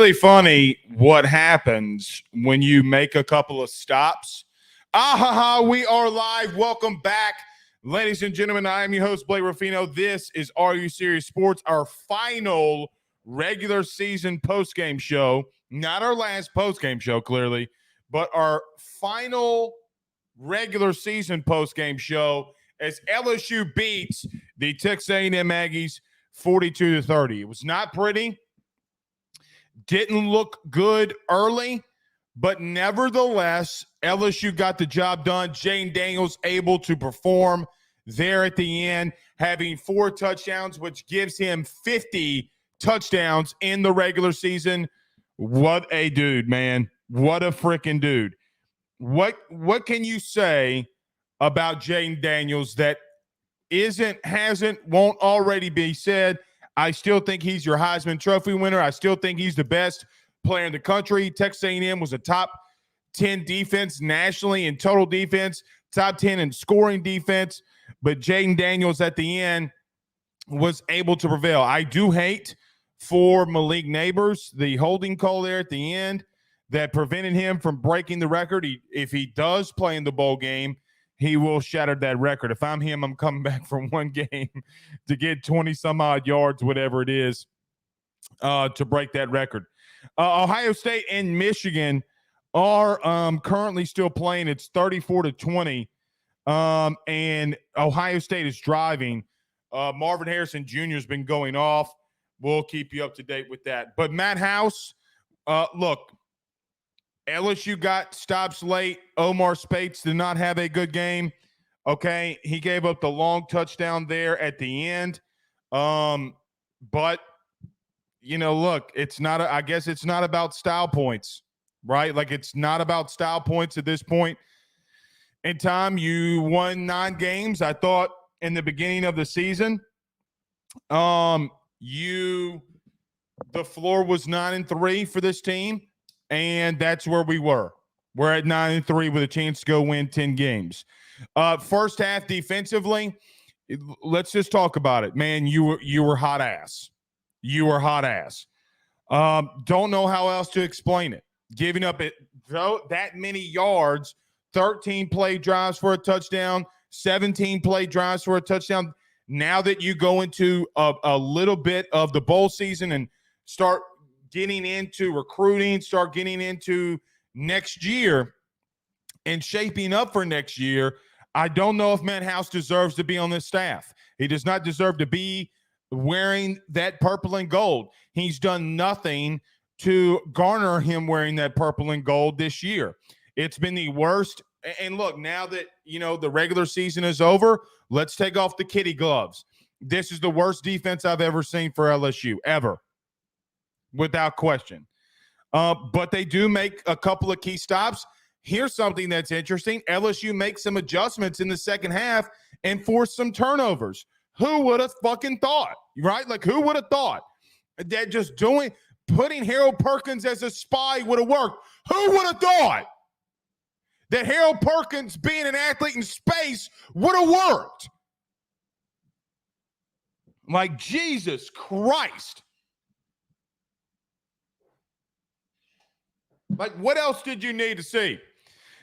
Really funny what happens when you make a couple of stops. We are live. Welcome back, ladies and gentlemen. I am your host, Blake Ruffino. This is Are You Serious Sports, our final regular season postgame show. Not our last postgame show, clearly, but our final regular season postgame show as LSU beats the Texas A&M Aggies 42-30. It was not pretty. Didn't look good early, but nevertheless, LSU got the job done. Jayden Daniels able to perform there at the end, having 4 touchdowns, which gives him 50 touchdowns in the regular season. What a dude, man. What a freaking dude. What can you say about Jayden Daniels that won't already be said? I still think he's your Heisman Trophy winner. I still think he's the best player in the country. Texas A&M was a top 10 defense nationally in total defense, top 10 in scoring defense. But Jayden Daniels at the end was able to prevail. I do hate for Malik Neighbors, the holding call there at the end that prevented him from breaking the record. If he does play in the bowl game, he will shatter that record. If I'm him, I'm coming back from one game to get 20-some-odd yards, whatever it is, to break that record. Ohio State and Michigan are currently still playing. It's 34-20, and Ohio State is driving. Marvin Harrison Jr. has been going off. We'll keep you up to date with that. But Matt House, look, LSU got stops late. Omar Speights did not have a good game. Okay, he gave up the long touchdown there at the end. But look, I guess it's not about style points, right? Like, it's not about style points at this point in time. You won 9 games. I thought in the beginning of the season, the floor was 9-3 for this team. And that's where we were. We're at 9-3 with a chance to go win 10 games. First half defensively, let's just talk about it. Man, you were hot ass. You were hot ass. Don't know how else to explain it. Giving up that many yards, 13 play drives for a touchdown, 17 play drives for a touchdown. Now that you go into a little bit of the bowl season and start getting into recruiting, start getting into next year and shaping up for next year, I don't know if Matt House deserves to be on this staff. He does not deserve to be wearing that purple and gold. He's done nothing to garner him wearing that purple and gold this year. It's been the worst. And look, now that, the regular season is over, let's take off the kitty gloves. This is the worst defense I've ever seen for LSU, ever. Without question. But they do make a couple of key stops. Here's something that's interesting. LSU makes some adjustments in the second half and force some turnovers. Who would have fucking thought, right? Like, who would have thought that just putting Harold Perkins as a spy would have worked? Who would have thought that Harold Perkins being an athlete in space would have worked? Like, Jesus Christ. Like, what else did you need to see?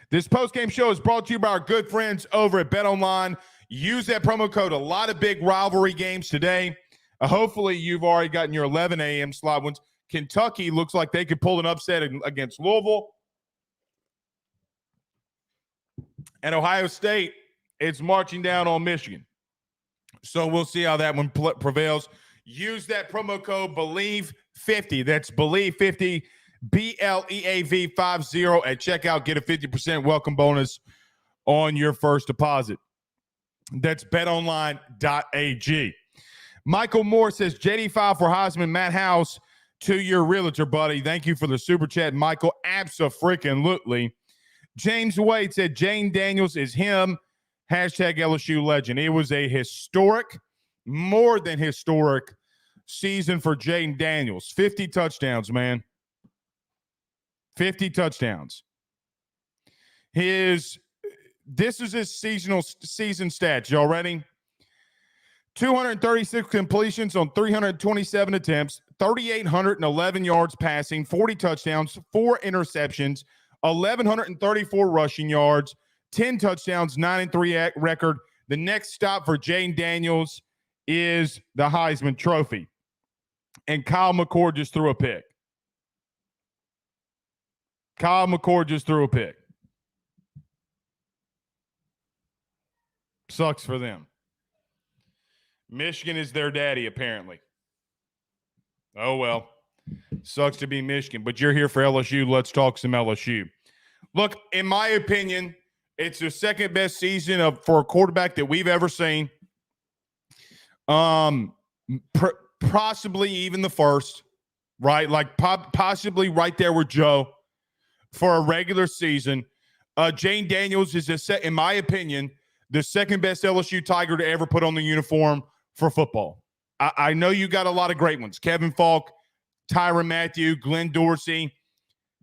This postgame show is brought to you by our good friends over at BetOnline. Use that promo code. A lot of big rivalry games today. Hopefully, you've already gotten your 11 a.m. slot ones. Kentucky looks like they could pull an upset against Louisville. And Ohio State is marching down on Michigan. So we'll see how that one prevails. Use that promo code BELIEVE50. That's BELIEVE50. BLEAV50 at checkout. Get a 50% welcome bonus on your first deposit. That's betonline.ag. Michael Moore says, JD5 for Heisman, Matt House to your realtor, buddy. Thank you for the super chat, Michael. Abso-freaking-lutely. James Wade said, Jayden Daniels is him. Hashtag LSU legend. It was a historic, more than historic season for Jayden Daniels. 50 touchdowns, man. 50 touchdowns. This is his season stats. Y'all ready? 236 completions on 327 attempts, 3,811 yards passing, 40 touchdowns, 4 interceptions, 1,134 rushing yards, 10 touchdowns, 9-3 record. The next stop for Jane Daniels is the Heisman Trophy. And Kyle McCord just threw a pick. Sucks for them. Michigan is their daddy, apparently. Oh, well. Sucks to be Michigan, but you're here for LSU. Let's talk some LSU. Look, in my opinion, it's the second best season for a quarterback that we've ever seen. Possibly even the first, right? Like possibly right there with Joe for a regular season. Jane Daniels is, in my opinion, the second best LSU Tiger to ever put on the uniform for football. I know you got a lot of great ones. Kevin Falk, Tyrann Mathieu, Glenn Dorsey.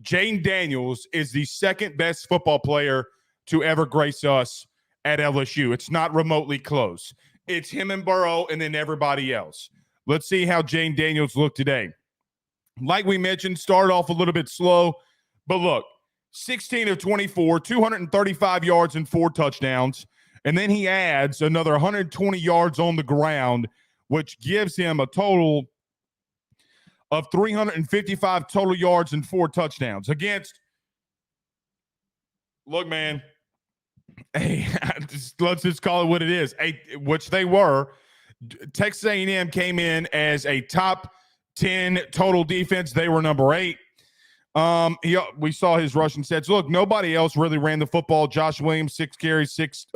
Jane Daniels is the second best football player to ever grace us at LSU. It's not remotely close. It's him and Burrow and then everybody else. Let's see how Jane Daniels looked today. Like we mentioned, started off a little bit slow, but look, 16 of 24, 235 yards and 4 touchdowns. And then he adds another 120 yards on the ground, which gives him a total of 355 total yards and 4 touchdowns against, look, man, hey, let's just call it what it is, which they were. Texas A&M came in as a top 10 total defense. They were number 8. We saw his rushing stats. Look, nobody else really ran the football. Josh Williams, 6 carries, 6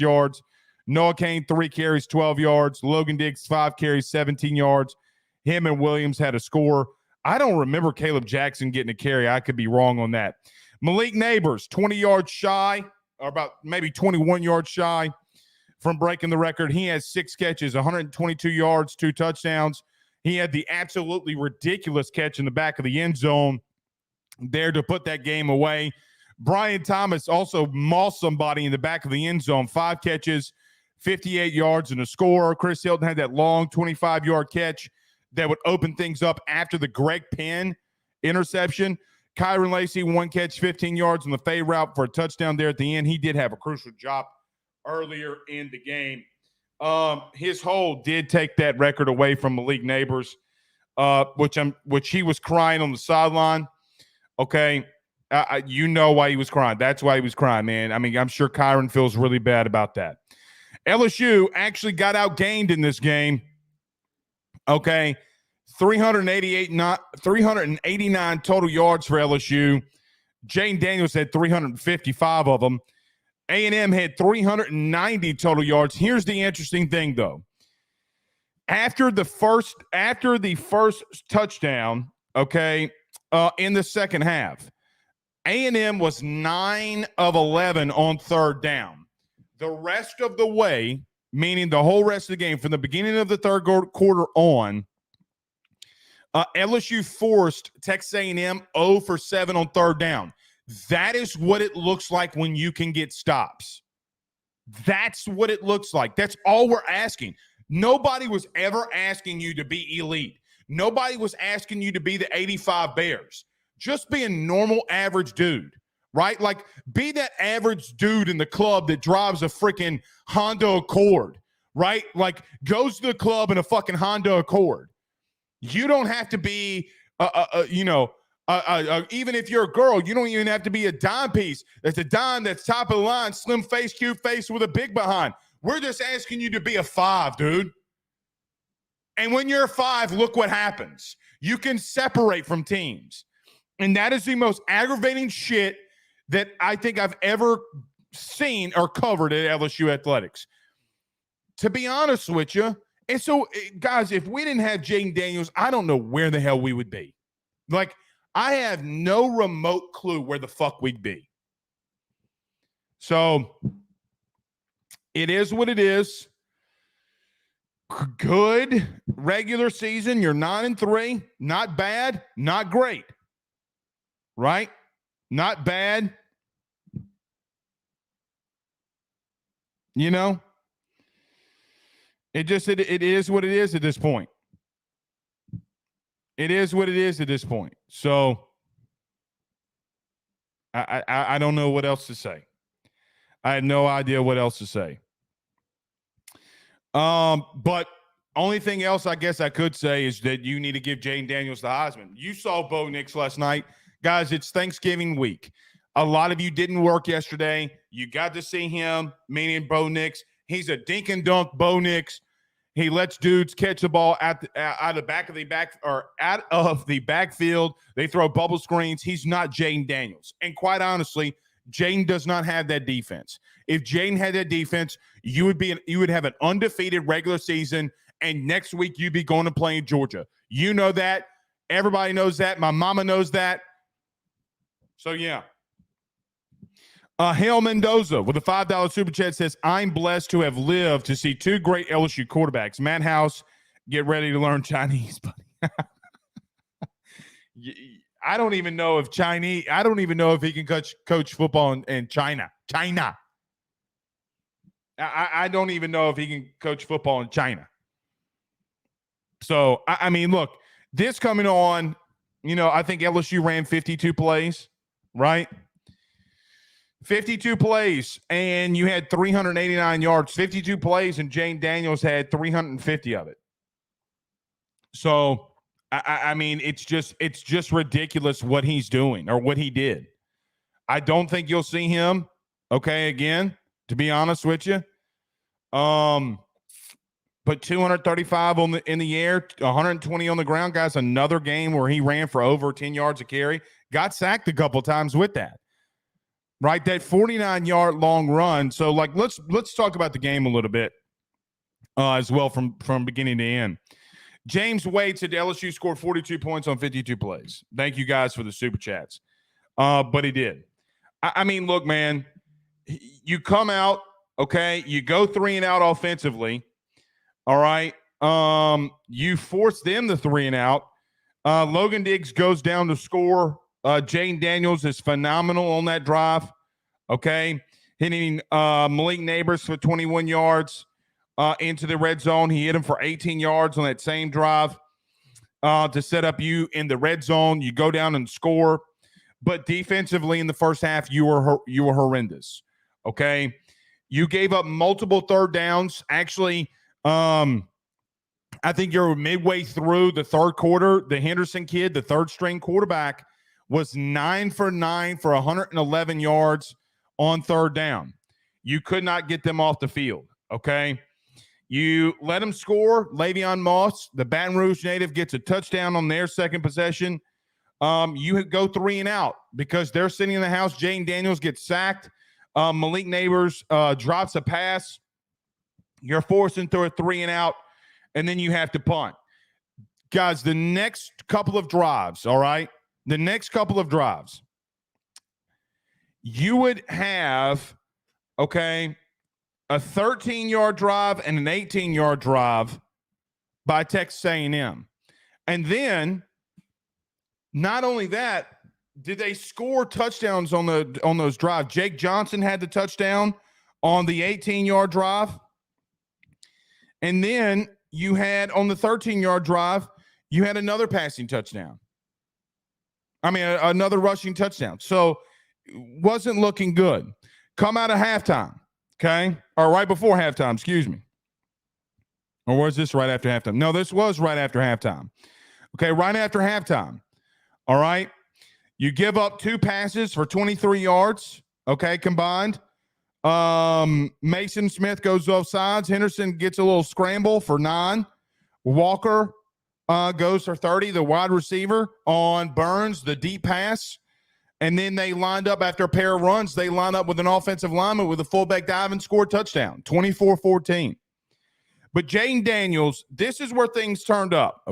yards. Noah Cain, 3 carries, 12 yards. Logan Diggs, 5 carries, 17 yards. Him and Williams had a score. I don't remember Caleb Jackson getting a carry. I could be wrong on that. Malik Neighbors, 20 yards shy, or about maybe 21 yards shy from breaking the record. He has 6 catches, 122 yards, 2 touchdowns. He had the absolutely ridiculous catch in the back of the end zone there to put that game away. Brian Thomas also mauled somebody in the back of the end zone, 5 catches, 58 yards and a score. Chris Hilton had that long 25-yard catch that would open things up after the Greg Penn interception. Kyron Lacey, 1 catch, 15 yards on the fade route for a touchdown there at the end. He did have a crucial drop earlier in the game. His hold did take that record away from Malik Neighbors, which he was crying on the sideline. Okay, you know why he was crying. That's why he was crying, man. I mean, I'm sure Kyron feels really bad about that. LSU actually got outgained in this game. Okay, 389 total yards for LSU. Jane Daniels had 355 of them. A&M had 390 total yards. Here's the interesting thing, though. After the first touchdown, okay, in the second half, A&M was 9 of 11 on third down. The rest of the way, meaning the whole rest of the game, from the beginning of the third quarter on, LSU forced Texas A&M 0 for 7 on third down. That is what it looks like when you can get stops. That's what it looks like. That's all we're asking. Nobody was ever asking you to be elite. Nobody was asking you to be the 85 Bears. Just be a normal, average dude, right? Like, be that average dude in the club that drives a freaking Honda Accord, right? Like, goes to the club in a fucking Honda Accord. You don't have to be, even if you're a girl, you don't even have to be a dime piece. That's a dime that's top of the line, slim face, cute face with a big behind. We're just asking you to be a 5, dude. And when you're a 5, look what happens. You can separate from teams. And that is the most aggravating shit that I think I've ever seen or covered at LSU Athletics. To be honest with you, and so, guys, if we didn't have Jane Daniels, I don't know where the hell we would be. Like, I have no remote clue where the fuck we'd be. So, it is what it is. Good regular season. You're 9-3. Not bad. Not great. Right? Not bad. You know? It is what it is at this point. It is what it is at this point. So I don't know what else to say. I had no idea what else to say. But only thing else I guess I could say is that you need to give Jayden Daniels the Heisman. You saw Bo Nix last night. Guys, it's Thanksgiving week. A lot of you didn't work yesterday. You got to see him, meaning Bo Nix. He's a dink and dunk Bo Nix. He lets dudes catch the ball out of the backfield. They throw bubble screens. He's not Jayden Daniels. And quite honestly, Jayden does not have that defense. If Jayden had that defense, you would have an undefeated regular season, and next week you'd be going to play in Georgia. You know that. Everybody knows that. My mama knows that. So, yeah. Hale Mendoza with a $5 super chat says, I'm blessed to have lived to see two great LSU quarterbacks. Matt House, get ready to learn Chinese, buddy. I don't even know if he can coach football in China. I don't even know if he can coach football in China. So, I mean, look, this coming on, I think LSU ran 52 plays, right? 52 plays, and you had 389 yards, 52 plays, and Jayden Daniels had 350 of it. So, I mean, it's just ridiculous what he's doing or what he did. I don't think you'll see him, again, to be honest with you. But 235 in the air, 120 on the ground, guys. Another game where he ran for over 10 yards a carry. Got sacked a couple times with that. Right, that 49-yard long run. So, let's talk about the game a little bit as well from beginning to end. James Wade said LSU scored 42 points on 52 plays. Thank you guys for the super chats. But he did. I mean, look, man, you come out, you go 3-and-out offensively. All right. You force them to 3-and-out. Logan Diggs goes down to score. Jayden Daniels is phenomenal on that drive. Hitting Malik Neighbors for 21 yards into the red zone. He hit him for 18 yards on that same drive to set up you in the red zone. You go down and score. But defensively in the first half, you were horrendous. You gave up multiple third downs. Actually, I think you're midway through the third quarter. The Henderson kid, the third-string quarterback, was 9 for 9 for 111 yards on third down. You could not get them off the field, You let them score. Le'Veon Moss, the Baton Rouge native, gets a touchdown on their second possession. You go 3-and-out because they're sitting in the house. Jayden Daniels gets sacked. Malik Neighbors drops a pass. You're forcing through a 3-and-out, and then you have to punt. Guys, the next couple of drives, you would have, a 13-yard drive and an 18-yard drive by Texas A&M. And then, not only that, did they score touchdowns on those drives? Jake Johnson had the touchdown on the 18-yard drive. And then you had on the 13-yard drive, you had another passing touchdown. Another rushing touchdown. So wasn't looking good. Come out of halftime, or right before halftime, excuse me. Or was this right after halftime? No, this was right after halftime. Right after halftime. All right. You give up 2 passes for 23 yards, combined. Mason Smith goes off sides. Henderson gets a little scramble for 9. Walker goes for 30, the wide receiver on Burns, the deep pass. And then they lined up after a pair of runs. They lined up with an offensive lineman with a fullback dive and scored touchdown, 24-14. But Jayden Daniels, this is where things turned up,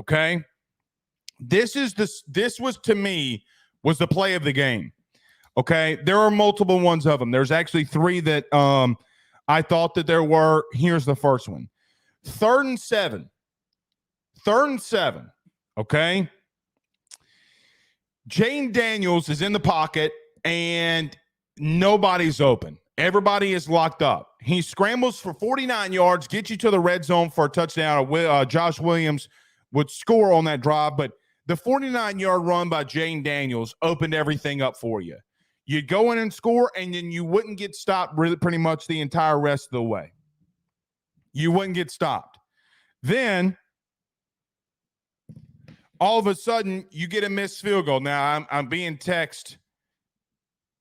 This was, to me, was the play of the game. There are multiple ones of them. There's actually 3 that I thought that there were. Here's the first one. 3rd and 7. Jayden Daniels is in the pocket, and nobody's open. Everybody is locked up. He scrambles for 49 yards, gets you to the red zone for a touchdown. Josh Williams would score on that drive, but the 49-yard run by Jane Daniels opened everything up for you. You'd go in and score, and then you wouldn't get stopped really pretty much the entire rest of the way. You wouldn't get stopped. Then, all of a sudden, you get a missed field goal. Now, I'm being texted.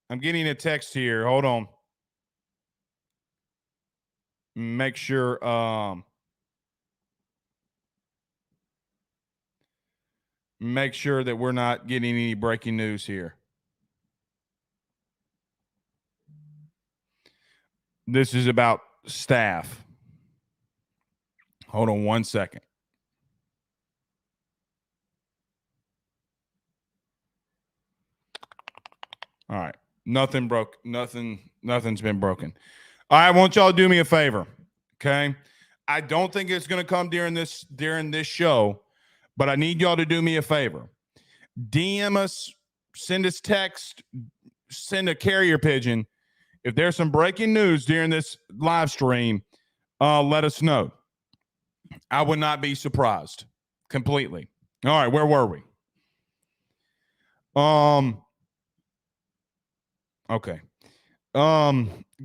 I'm getting a text here. Hold on. Make sure that we're not getting any breaking news here. This is about staff. Hold on one second. All right. Nothing's been broken. All right, I want y'all to do me a favor, okay? I don't think it's going to come during this show, but I need y'all to do me a favor. DM us, send us text, send a carrier pigeon. If there's some breaking news during this live stream, let us know. I would not be surprised completely. All right, where were we? Okay.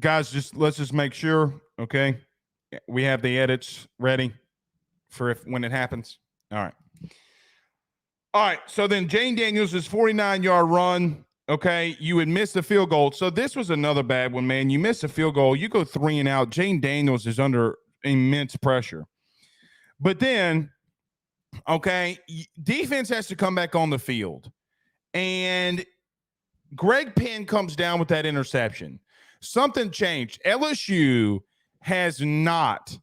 Guys, let's just make sure, okay? We have the edits ready for when it happens. All right. All right, so then Jane Daniels' 49-yard run, okay, you would miss the field goal. So this was another bad one, man. You miss a field goal, you go 3 and out. Jane Daniels is under immense pressure. But then, okay, defense has to come back on the field. And Greg Penn comes down with that interception. Something changed. LSU has not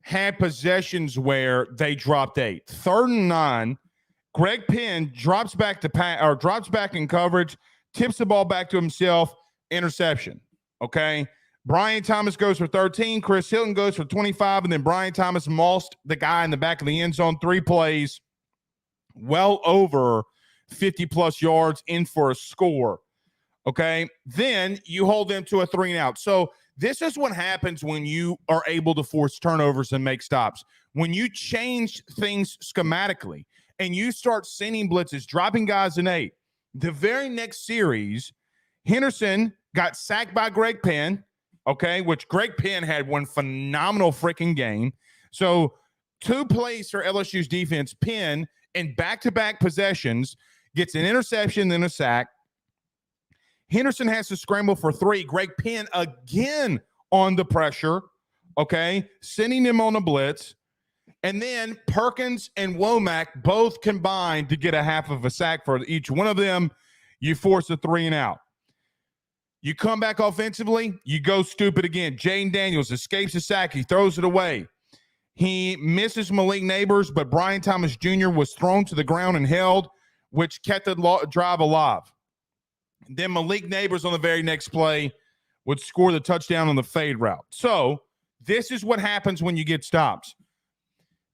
had possessions where they dropped 8. 3rd and 9. Greg Penn drops back in coverage, tips the ball back to himself, interception. Okay. Brian Thomas goes for 13. Chris Hilton goes for 25. And then Brian Thomas mossed the guy in the back of the end zone. 3 plays, well over 50-plus yards in for a score. Okay. Then you hold them to a 3 and out. So this is what happens when you are able to force turnovers and make stops. When you change things schematically and you start sending blitzes, dropping guys in 8. The very next series, Henderson got sacked by Greg Penn, okay, which Greg Penn had one phenomenal freaking game. So 2 plays for LSU's defense. Penn, in back-to-back possessions, gets an interception, then a sack. Henderson has to scramble for 3. Greg Penn again on the pressure, okay, sending him on a blitz. And then Perkins and Womack both combined to get a half of a sack for each one of them. You force a 3 and out. You come back offensively, you go stupid again. Jane Daniels escapes a sack. He throws it away. He misses Malik Neighbors, but Brian Thomas Jr. was thrown to the ground and held, which kept the drive alive. Then Malik Neighbors on the very next play would score the touchdown on the fade route. So this is what happens when you get stops.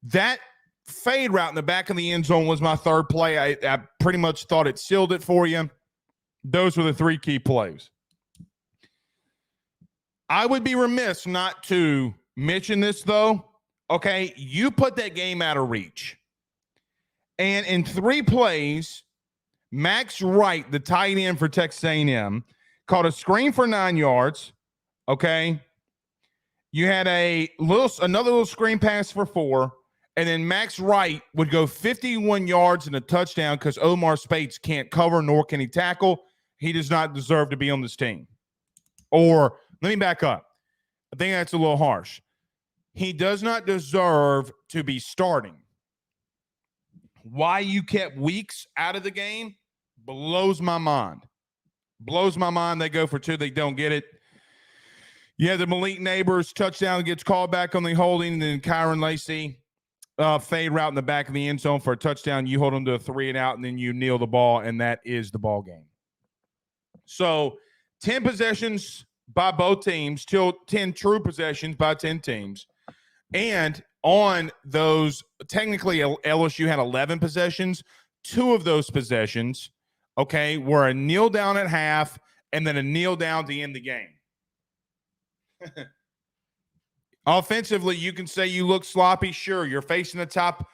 That fade route in the back of the end zone was my 3rd play. I pretty much thought it sealed it for you. Those were the 3 key plays. I would be remiss not to mention this, though. Okay, you put that game out of reach. And in 3 plays, Max Wright, the tight end for Texas A&M, caught a screen for 9 yards. Okay, you had another little screen pass for 4, and then Max Wright would go 51 yards and a touchdown because Omar Speights can't cover nor can he tackle. He does not deserve to be on this team. Or let me back up. I think that's a little harsh. He does not deserve to be starting. Why you kept Weeks out of the game blows my mind. Blows my mind. They go for 2. They don't get it. Yeah, the Malik Neighbors touchdown gets called back on the holding, and then Kyron Lacey fade route in the back of the end zone for a touchdown. You hold them to a 3 and out, and then you kneel the ball, and that is the ball game. So 10 possessions by both teams, till 10 true possessions by 10 teams. And on those, technically LSU had 11 possessions. 2 of those possessions, okay, were a kneel down at half and then a kneel down to end the game. Offensively, you can say you look sloppy. Sure, you're facing the top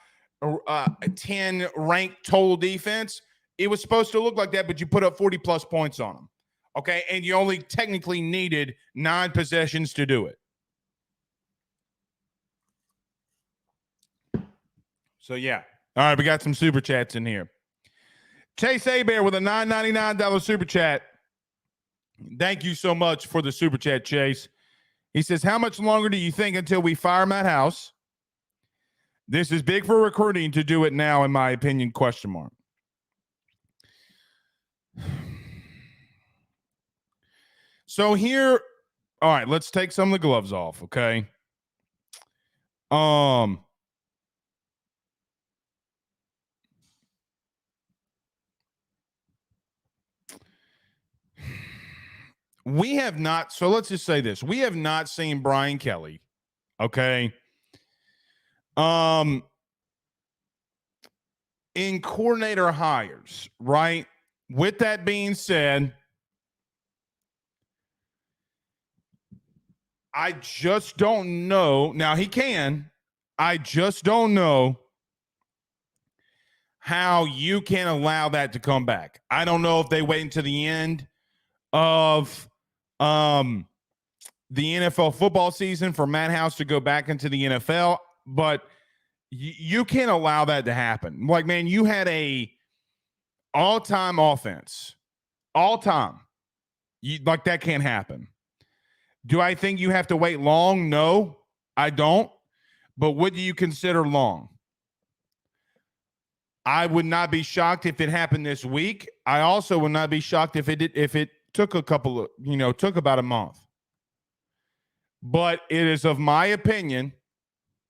10 ranked total defense. It was supposed to look like that, but you put up 40-plus points on them. Okay, and you only technically needed 9 possessions to do it. So, yeah. All right, we got some super chats in here. Chase Abear with a $9.99 super chat. Thank you so much for the super chat, Chase. He says, how much longer do you think until we fire Matt House? This is big for recruiting to do it now, in my opinion, question mark. So here, all right, let's take some of the gloves off, okay? We have not, so let's just say this. We have not seen Brian Kelly, okay? In coordinator hires, right? With that being said, I just don't know. Now, he can. I just don't know how you can allow that to come back. I don't know if they wait until the end of the NFL football season for Matt House to go back into the NFL, but you can't allow that to happen. Like, man, you had a all-time offense. All-time. Like, that can't happen. Do I think you have to wait long? No, I don't. But what do you consider long? I would not be shocked if it happened this week. I also would not be shocked if it took a couple of, took about a month. But it is of my opinion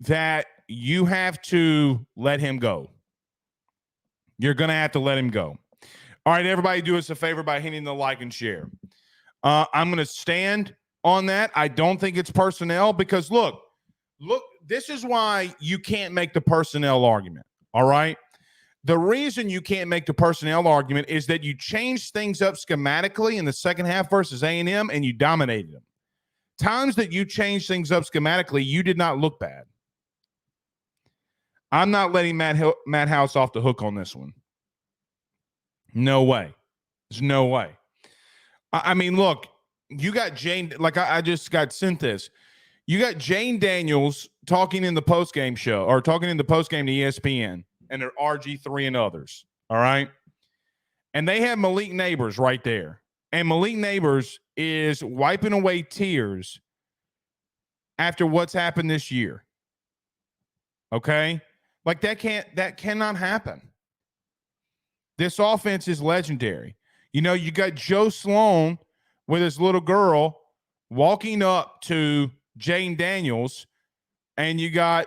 that you have to let him go. You're going to have to let him go. All right, everybody do us a favor by hitting the like and share. I'm going to stand on that. I don't think it's personnel because look, this is why you can't make the personnel argument. All right. The reason you can't make the personnel argument is that you changed things up schematically in the second half versus A&M and you dominated them. Times that you changed things up schematically, you did not look bad. I'm not letting Matt House off the hook on this one. No way. There's no way. I mean, look, you got Jane, like I just got sent this. You got Jane Daniels talking in the postgame show or talking in the postgame to ESPN and their RG3 and others. All right. And they have Malik Neighbors right there. And Malik Neighbors is wiping away tears after what's happened this year. Okay. Like that cannot happen. This offense is legendary. You got Joe Sloan with his little girl walking up to Jane Daniels, and you got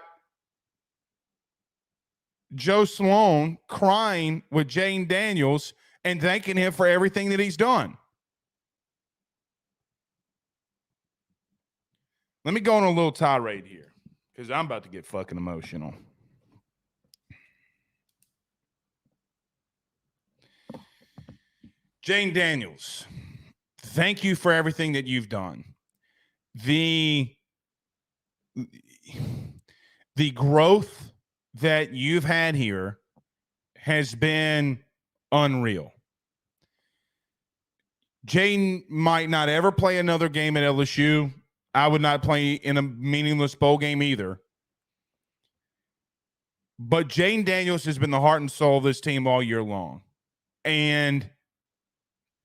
Joe Sloan crying with Jane Daniels and thanking him for everything that he's done. Let me go on a little tirade here because I'm about to get fucking emotional. Jane Daniels, thank you for everything that you've done. The growth that you've had here has been unreal. Jane might not ever play another game at LSU. I would not play in a meaningless bowl game either. But Jane Daniels has been the heart and soul of this team all year long. And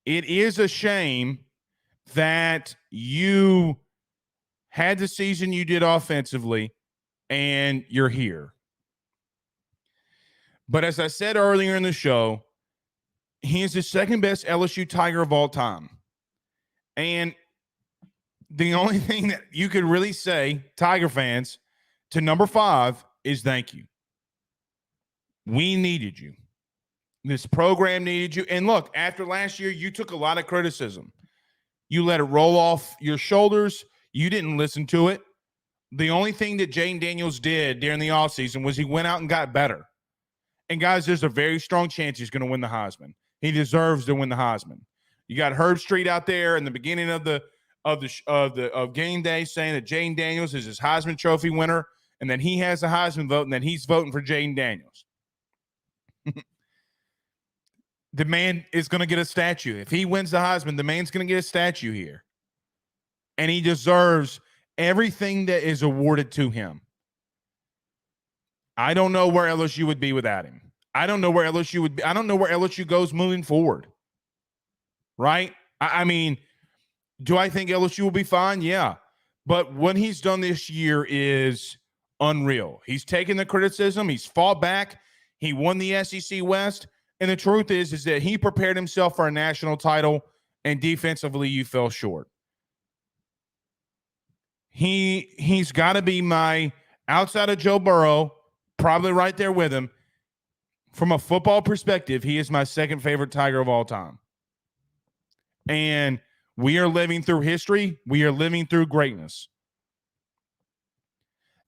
it is a shame that you had the season you did offensively and you're here. But as I said earlier in the show, he is the second best LSU Tiger of all time. And the only thing that you could really say, Tiger fans, to number 5 is thank you. We needed you. This program needed you. And look, after last year, you took a lot of criticism. You let it roll off your shoulders. You didn't listen to it. The only thing that Jane Daniels did during the offseason was he went out and got better. And guys, there's a very strong chance he's going to win the Heisman. He deserves to win the Heisman. You got Herb Street out there in the beginning of the of game day saying that Jaden Daniels is his Heisman Trophy winner and that he has a Heisman vote and that he's voting for Jaden Daniels. The man is going to get a statue. If he wins the Heisman, the man's going to get a statue here. And he deserves everything that is awarded to him. I don't know where LSU would be without him. I don't know where LSU would be. I don't know where LSU goes moving forward. Right? I mean, do I think LSU will be fine? Yeah. But what he's done this year is unreal. He's taken the criticism. He's fought back. He won the SEC West. And the truth is that he prepared himself for a national title, and defensively you fell short. He's got to be my, outside of Joe Burrow, probably right there with him. From a football perspective, he is my second favorite Tiger of all time. And we are living through history. We are living through greatness.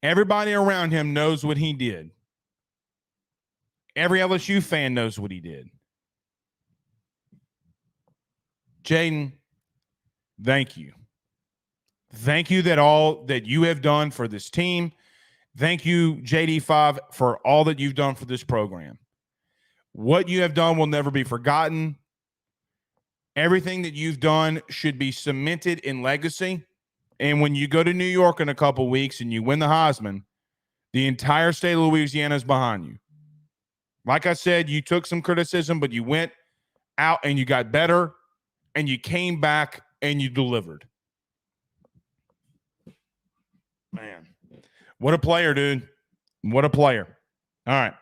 Everybody around him knows what he did. Every LSU fan knows what he did. Jaden, thank you. Thank you that you have done for this team. Thank you, JD5, for all that you've done for this program. What you have done will never be forgotten. Everything that you've done should be cemented in legacy. And when you go to New York in a couple weeks and you win the Heisman, the entire state of Louisiana is behind you. Like I said, you took some criticism, but you went out and you got better and you came back and you delivered. Man, what a player, dude. What a player. All right.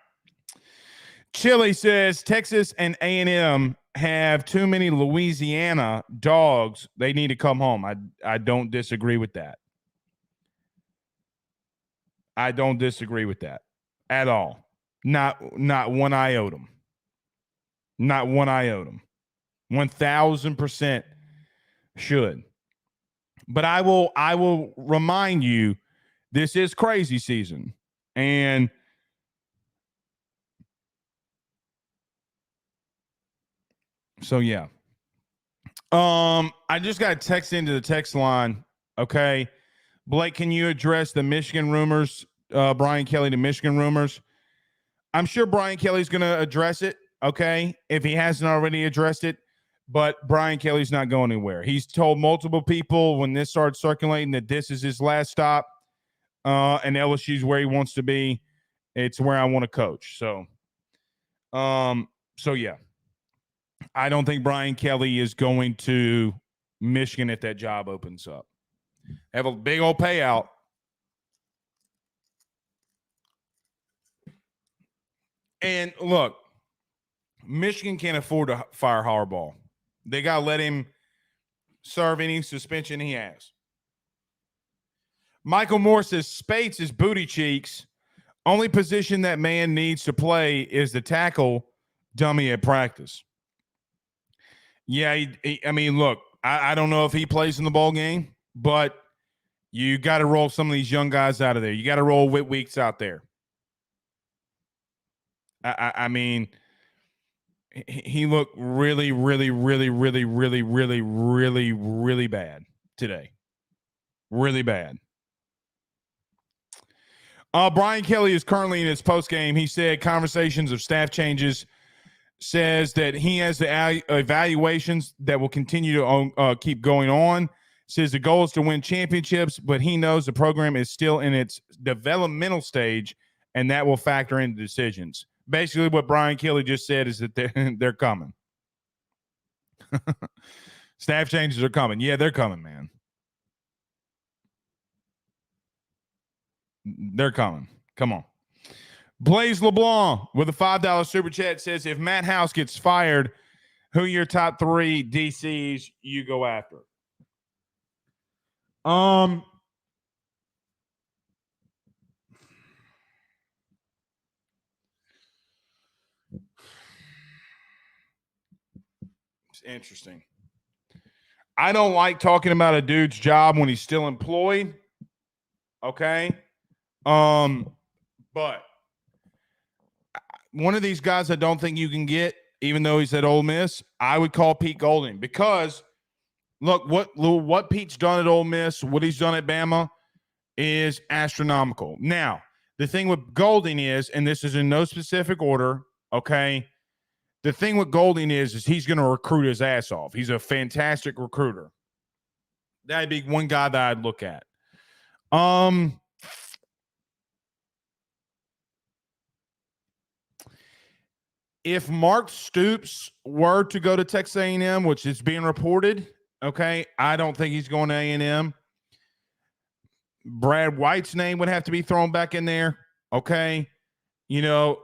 Chili says Texas and A&M have too many Louisiana dogs. They need to come home. I don't disagree with that. I don't disagree with that at all. Not one iota. Not one iota. 1,000% should. But I will remind you, this is crazy season. And so, yeah. I just got a text into the text line. Okay. Blake, can you address the Michigan rumors? Brian Kelly, the Michigan rumors. I'm sure Brian Kelly's going to address it. Okay. If he hasn't already addressed it, but Brian Kelly's not going anywhere. He's told multiple people when this started circulating that this is his last stop. And LSU's where he wants to be. It's where I want to coach. So yeah. I don't think Brian Kelly is going to Michigan if that job opens up. Have a big old payout. And look, Michigan can't afford to fire Harbaugh. They got to let him serve any suspension he has. Michael Moore says Spates is booty cheeks. Only position that man needs to play is the tackle dummy at practice. Yeah, I mean, look, I don't know if he plays in the ball game, but you got to roll some of these young guys out of there. You got to roll Whit Weeks out there. I mean, he looked really, really, really, really, really, really, really, really bad today. Really bad. Brian Kelly is currently in his postgame. He said conversations of staff changes, says that he has the evaluations that will continue to keep going on. Says the goal is to win championships, but he knows the program is still in its developmental stage, and that will factor into decisions. Basically, what Brian Kelly just said is that they're coming. Staff changes are coming. Yeah, they're coming, man. They're coming. Come on. Blaise LeBlanc with a $5 super chat says, if Matt House gets fired, who are your top 3 DCs you go after? It's interesting. I don't like talking about a dude's job when he's still employed. Okay. But one of these guys I don't think you can get, even though he's at Ole Miss, I would call Pete Golding, because Look, what Pete's done at Ole Miss, what he's done at Bama is astronomical. Now, the thing with Golding is, and this is in no specific order, okay? The thing with Golding is he's going to recruit his ass off. He's a fantastic recruiter. That'd be one guy that I'd look at. If Mark Stoops were to go to Texas A&M, which is being reported, okay, I don't think he's going to A&M. Brad White's name would have to be thrown back in there, okay? You know,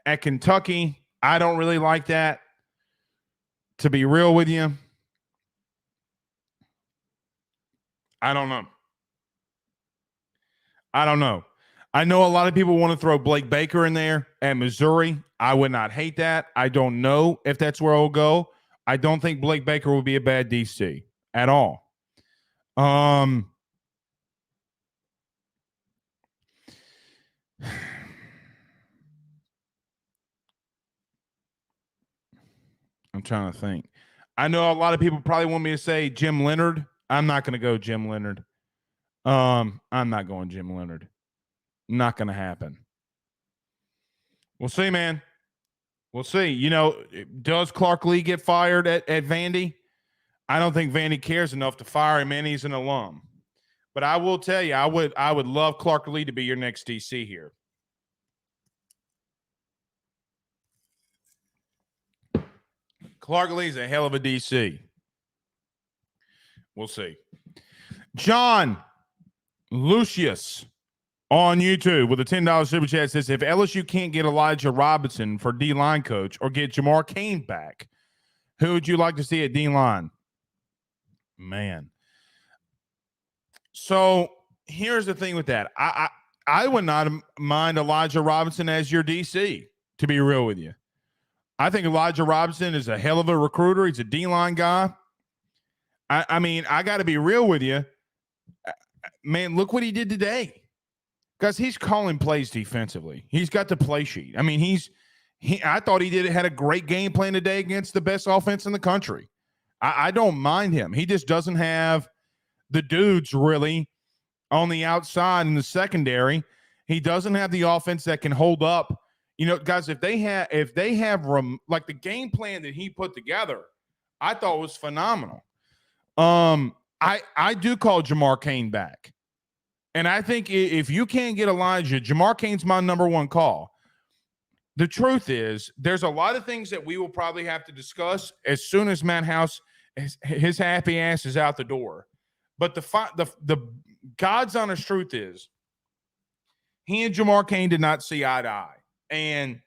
at Kentucky, I don't really like that, to be real with you. I don't know. I know a lot of people want to throw Blake Baker in there at Missouri. I would not hate that. I don't know if that's where I'll go. I don't think Blake Baker will be a bad DC at all. I'm trying to think. I know a lot of people probably want me to say Jim Leonard. I'm not going to go Jim Leonard. I'm not going Jim Leonard. Not going to happen. We'll see, man. We'll see. You know, does Clark Lee get fired at Vandy? I don't think Vandy cares enough to fire him, and he's an alum. But I will tell you, I would love Clark Lee to be your next DC here. Clark Lee's a hell of a DC. We'll see. John Lucius on YouTube with a $10 super chat says, if LSU can't get Elijah Robinson for D-line coach or get Jamar Cain back, who would you like to see at D-line? Man. So here's the thing with that. I would not mind Elijah Robinson as your DC, to be real with you. I think Elijah Robinson is a hell of a recruiter. He's a D-line guy. I mean, I got to be real with you. Man, look what he did today. Guys, he's calling plays defensively. He's got the play sheet. I mean, I thought he had a great game plan today against the best offense in the country. I don't mind him. He just doesn't have the dudes really on the outside in the secondary. He doesn't have the offense that can hold up. You know, guys, if they have like the game plan that he put together, I thought was phenomenal. I do call Jamar Cain back. And I think if you can't get Elijah, Jamar Cain's my number one call. The truth is, there's a lot of things that we will probably have to discuss as soon as Matt House, his happy ass is out the door. But the God's honest truth is, he and Jamar Cain did not see eye to eye. And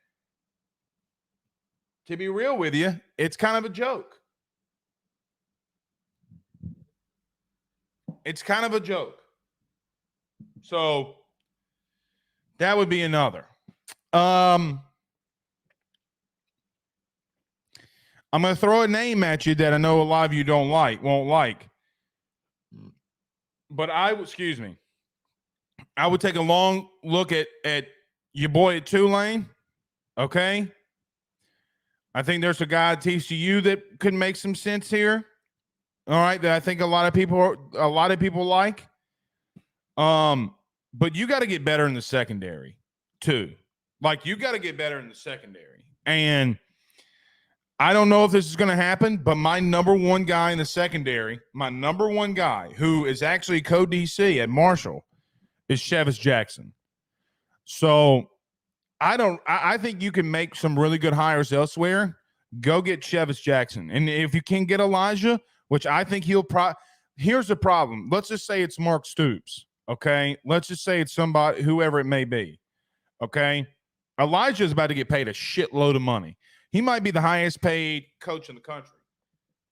to be real with you, it's kind of a joke. It's kind of a joke. So that would be another. I'm going to throw a name at you that I know a lot of you won't like. But I would take a long look at your boy at Tulane. Okay. I think there's a guy at TCU that could make some sense here. All right. That I think a lot of people like. But you got to get better in the secondary too. Like, you got to get better in the secondary. And I don't know if this is going to happen, but my number one guy in the secondary, my number one guy who is actually co-DC at Marshall, is Chevis Jackson. So I think you can make some really good hires elsewhere. Go get Chevis Jackson. And if you can get Elijah, which I think here's the problem. Let's just say it's Mark Stoops. Okay. Let's just say it's somebody, whoever it may be. Okay. Elijah is about to get paid a shitload of money. He might be the highest paid coach in the country.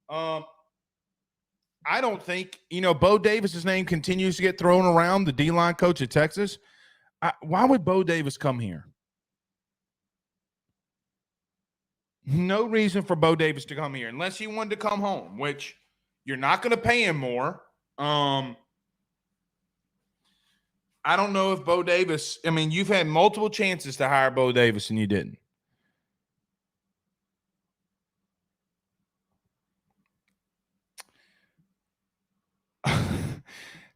I don't think, Bo Davis's name continues to get thrown around, the D-line coach at Texas. Why would Bo Davis come here? No reason for Bo Davis to come here unless he wanted to come home, which you're not going to pay him more. I don't know if Bo Davis, you've had multiple chances to hire Bo Davis and you didn't.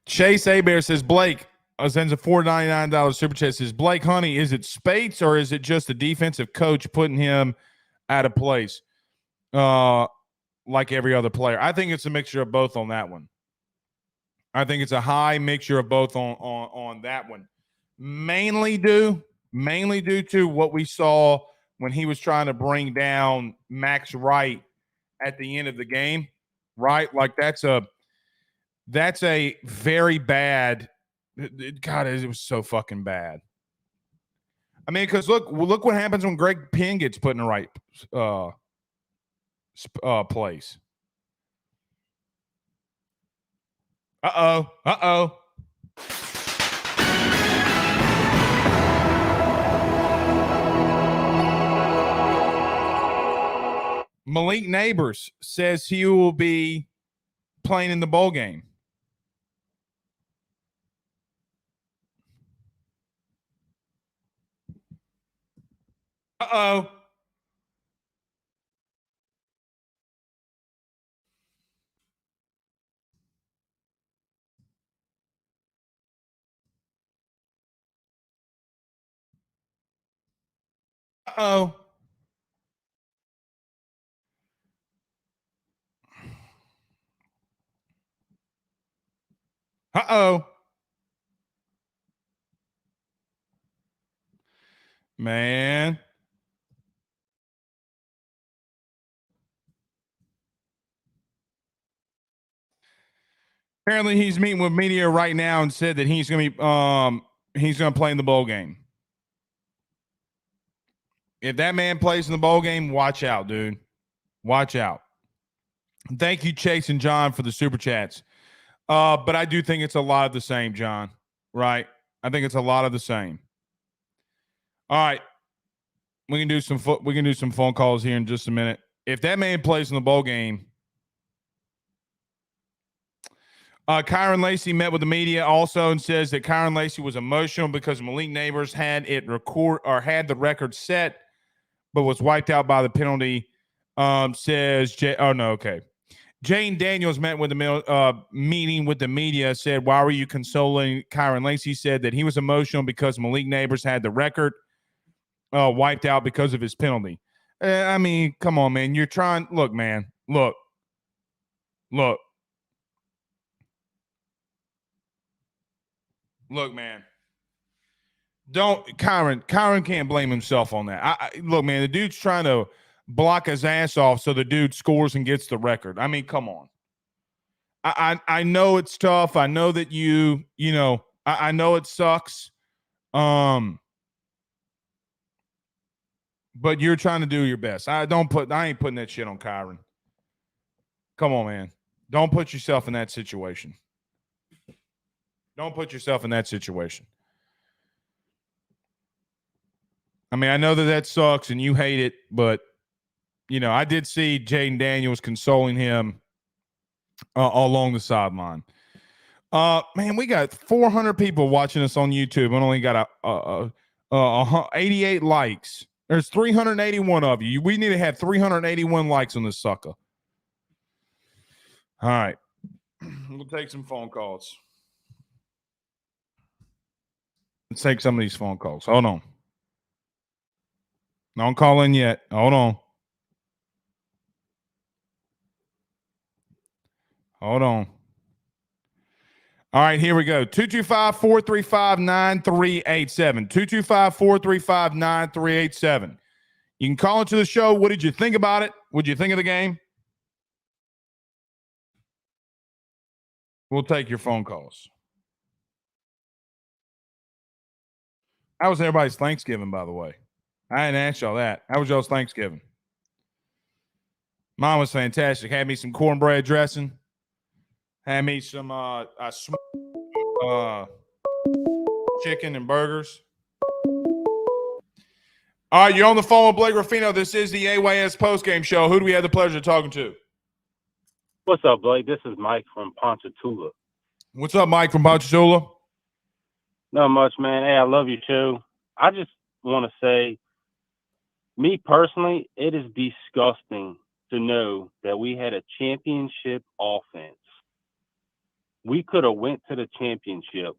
Chase Abear says, Blake sends a $4.99 super chat. Says, Blake Honey, is it Spates or is it just a defensive coach putting him out of place like every other player? I think it's a mixture of both on that one. I think it's a high mixture of both on that one. Mainly due to what we saw when he was trying to bring down Max Wright at the end of the game, right? Like that's a very bad. God, it was so fucking bad. I mean, because look what happens when Greg Penn gets put in the right place. Uh-oh. Malik Neighbors says he will be playing in the bowl game. Uh-oh. Uh-oh. Uh-oh. Man. Apparently he's meeting with media right now and said that he's going to play in the bowl game. If that man plays in the bowl game, watch out, dude. Watch out. Thank you, Chase and John, for the super chats. But I do think it's a lot of the same, John. Right? I think it's a lot of the same. All right. We can do some phone calls here in just a minute. If that man plays in the bowl game, Kyron Lacey met with the media also and says that Kyron Lacey was emotional because Malik Neighbors had the record set, but was wiped out by the penalty. Jane Daniels met with the meeting with the media, said, why were you consoling Kyron Lacey? Said that he was emotional because Malik Neighbors had the record wiped out because of his penalty. I mean, come on, man. You're trying. Look, man. Look. Look, man. Kyron can't blame himself on that. Look, man. The dude's trying to block his ass off so the dude scores and gets the record. I mean, come on. I know it's tough. I know that I know it sucks. But you're trying to do your best. I ain't putting that shit on Kyron. Come on, man. Don't put yourself in that situation. Don't put yourself in that situation. I mean, I know that sucks and you hate it, but I did see Jaden Daniels consoling him along the sideline. Man, we got 400 people watching us on YouTube and only got 88 likes. There's 381 of you. We need to have 381 likes on this sucker. All right. We'll take some phone calls. Let's take some of these phone calls. Hold on. Don't call in yet. Hold on. Hold on. All right, here we go. 225-435-9387. 225-435-9387. You can call into the show. What did you think about it? What did you think of the game? We'll take your phone calls. How was everybody's Thanksgiving, by the way? I didn't ask y'all that. How was y'all's Thanksgiving? Mine was fantastic. Had me some cornbread dressing. Had me some chicken and burgers. All right, you're on the phone with Blake Ruffino. This is the AYS postgame show. Who do we have the pleasure of talking to? What's up, Blake? This is Mike from Ponchatoula. What's up, Mike from Ponchatoula? Not much, man. Hey, I love you too. I just want to say, me personally, it is disgusting to know that we had a championship offense we could have went to the championship,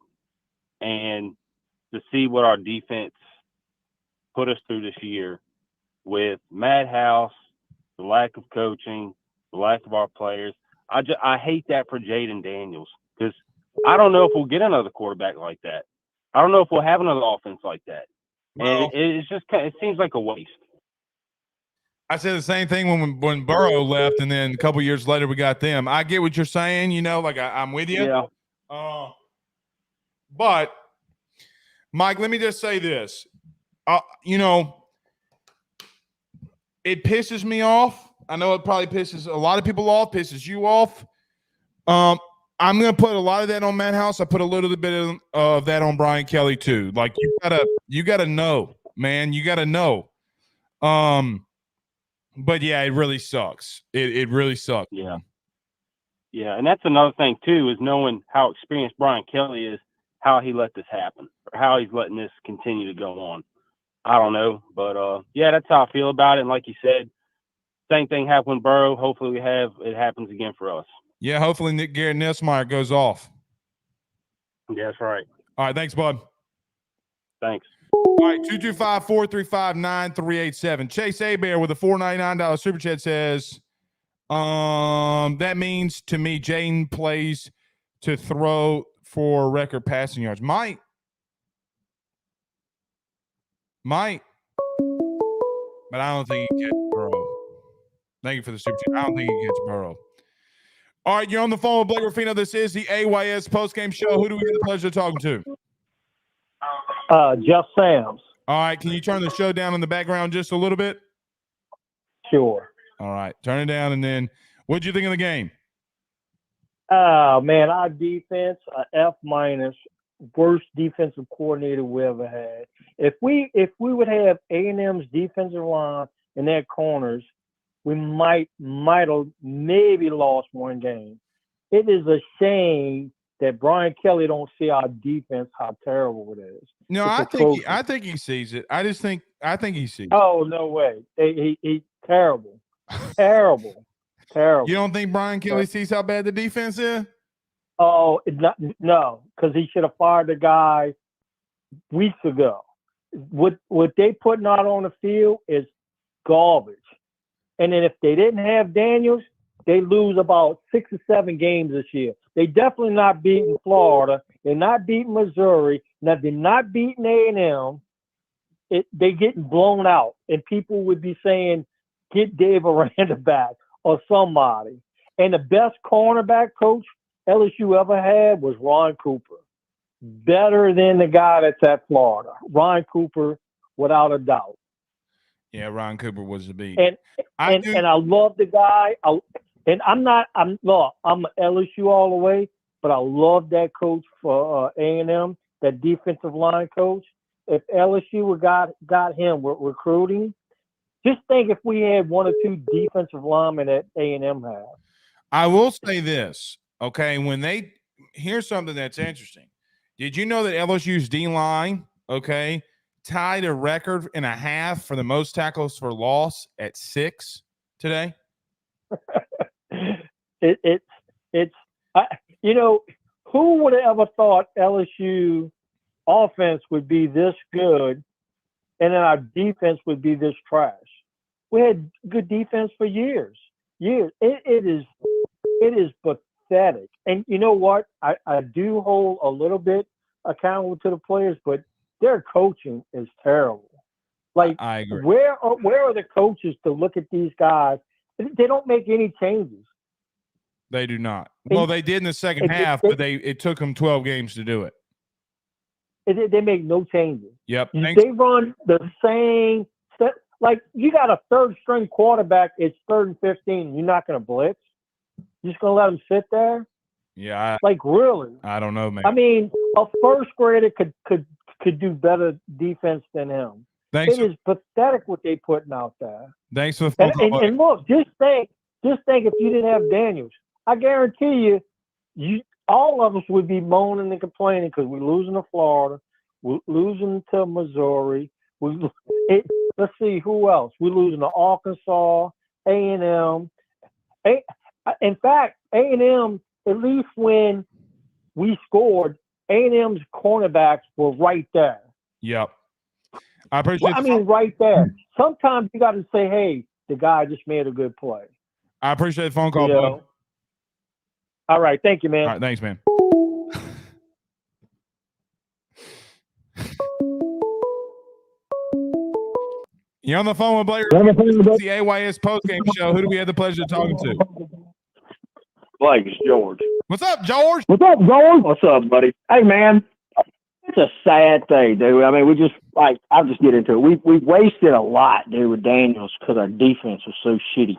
and to see what our defense put us through this year with Madhouse, the lack of coaching, the lack of our players. I hate that for Jaden Daniels, because I don't know if we'll get another quarterback like that. I don't know if we'll have another offense like that. And it's just it seems like a waste. I said the same thing when Burrow left, and then a couple years later we got them. I get what you're saying, like I'm with you. Yeah. But Mike, let me just say this. It pisses me off. I know it probably pisses a lot of people off, pisses you off. I'm going to put a lot of that on Matt House. I put a little bit of that on Brian Kelly too. Like you gotta know, man. You gotta know. But yeah, it really sucks. It really sucks. Yeah. Yeah, and that's another thing too, is knowing how experienced Brian Kelly is, how he let this happen, or how he's letting this continue to go on. I don't know, but yeah, that's how I feel about it. And like you said, same thing happened with Burrow. Hopefully, it happens again for us. Yeah, hopefully Nick Garrett Nessmeyer goes off. Yeah, that's right. All right, thanks, bud. Thanks. All right, 225-435-9387. Chase Abear with a $4.99 super chat says, that means to me Jaden plays to throw for record passing yards. Might. But I don't think he gets Burrow. Thank you for the super chat. I don't think he gets Burrow. All right, you're on the phone with Blake Ruffino. This is the AYS postgame show. Who do we get the pleasure of talking to? Jeff Sams. All right, can you turn the show down in the background just a little bit? Sure. All right, turn it down, and then what'd you think of the game? Man, our defense, F-, worst defensive coordinator we ever had. If we would have A&M's defensive line and their corners, we might have maybe lost one game. It is a shame that Brian Kelly don't see our defense, how terrible it is. No, I think he sees it. I think he sees it. Oh, no way. He terrible. Terrible. You don't think Brian Kelly sees how bad the defense is? Oh, no, because he should have fired the guy weeks ago. What they putting out on the field is garbage. And then if they didn't have Daniels, they lose about 6 or 7 games this year. They definitely not beating Florida. They're not beating Missouri. Now they're not beating A&M. They getting blown out, and people would be saying, "Get Dave Aranda back or somebody." And the best cornerback coach LSU ever had was Ron Cooper. Better than the guy that's at Florida. Ron Cooper, without a doubt. Yeah, Ron Cooper was the beat. And I love the guy. I'm LSU all the way, but I love that coach for A&M, that defensive line coach. If LSU got him with recruiting, just think if we had 1 or 2 defensive linemen that A&M have. I will say this, okay? Here's something that's interesting. Did you know that LSU's D-line, okay, tied a record and a half for the most tackles for loss at 6 today? Who would have ever thought LSU offense would be this good and then our defense would be this trash? We had good defense for years. It is pathetic. And you know what? I do hold a little bit accountable to the players, but their coaching is terrible. Like, I agree. Where are the coaches to look at these guys? They don't make any changes. They do not. Well, they did in the second half, but it took them 12 games to do it. They make no changes. Yep. They run the same – like, you got a third-string quarterback, it's 3rd and 15, you're not going to blitz? You're just going to let him sit there? Yeah. Really? I don't know, man. I mean, a first grader could do better defense than him. It is pathetic what they putting out there. Thanks for the phone call. And look, just think if you didn't have Daniels, I guarantee you all of us would be moaning and complaining because we're losing to Florida, we're losing to Missouri. Let's see who else. We're losing to Arkansas, A&M. In fact, A&M, at least when we scored. A&M's cornerbacks were right there. Yep. I appreciate. Well, I mean, right there. Sometimes you got to say, "Hey, the guy just made a good play." I appreciate the phone call, You bud. know? All right, thank you, man. All right, thanks, man. You're on the phone with Blake. It's the AYS postgame show. Who do we have the pleasure of talking to? Blake, it's George. What's up, George? What's up, George? What's up, buddy? Hey, man, it's a sad thing, dude. I mean, I'll just get into it. We wasted a lot, dude, with Daniels because our defense was so shitty.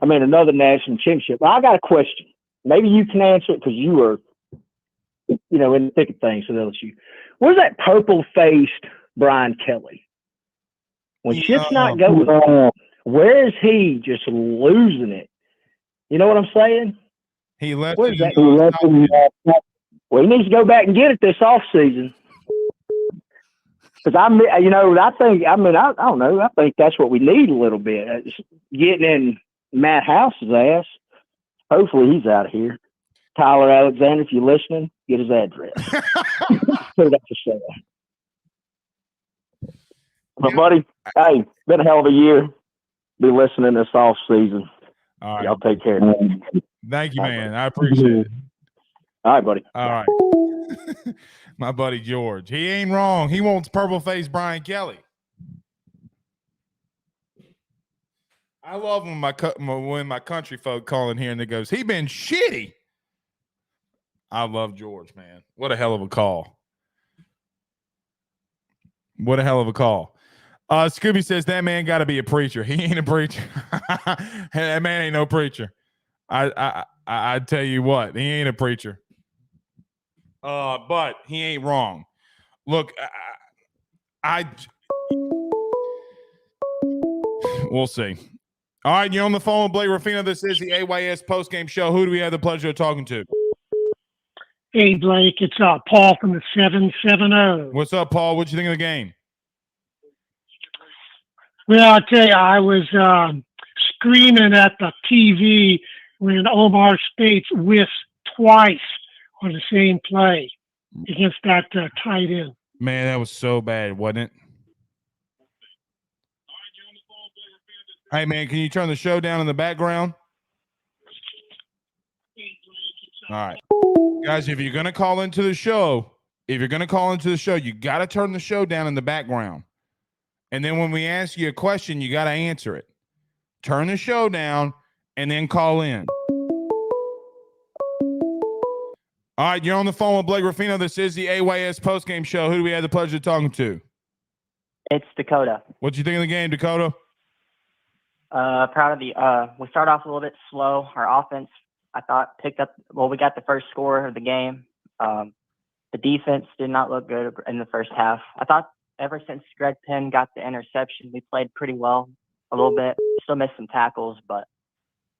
I mean, another national championship. Well, I got a question. Maybe you can answer it because you were, in the thick of things with LSU. Where's that purple-faced Brian Kelly? When shit's not going, where is he just losing it? You know what I'm saying? He left. Well, he needs to go back and get it this offseason. Because I don't know. I think that's what we need a little bit. Getting in Matt House's ass. Hopefully he's out of here. Tyler Alexander, if you're listening, get his address. Put it up for sale. But, buddy, hey, been a hell of a year. Be listening this off season. All right. Y'all take care. Thank you, man. I appreciate it. All right, buddy. All right. My buddy George. He ain't wrong. He wants purple-faced Brian Kelly. I love when my country folk call in here and it goes, he been shitty. I love George, man. What a hell of a call. What a hell of a call. Scooby says that man got to be a preacher. He ain't a preacher. That man ain't no preacher. I tell you what, he ain't a preacher. But he ain't wrong. Look, we'll see. All right, you're on the phone with Blake Ruffino. This is the AYS postgame show. Who do we have the pleasure of talking to? Hey, Blake, it's Paul from the 770. What's up, Paul? What'd you think of the game? Well, I'll tell you, I was screaming at the TV when Omar Speights whiffed twice on the same play against that tight end. Man, that was so bad, wasn't it? Hey, man, can you turn the show down in the background? All right. Guys, if you're going to call into the show, you got to turn the show down in the background. And then when we ask you a question, you got to answer it. Turn the show down and then call in. All right, you're on the phone with Blake Ruffino. This is the AYS postgame show. Who do we have the pleasure of talking to? It's Dakota. What you think of the game, Dakota? Proud of we started off a little bit slow. Our offense, I thought, picked up. Well, we got the first score of the game. The defense did not look good in the first half. I thought ever since Greg Penn got the interception, we played pretty well a little bit. Still missed some tackles, but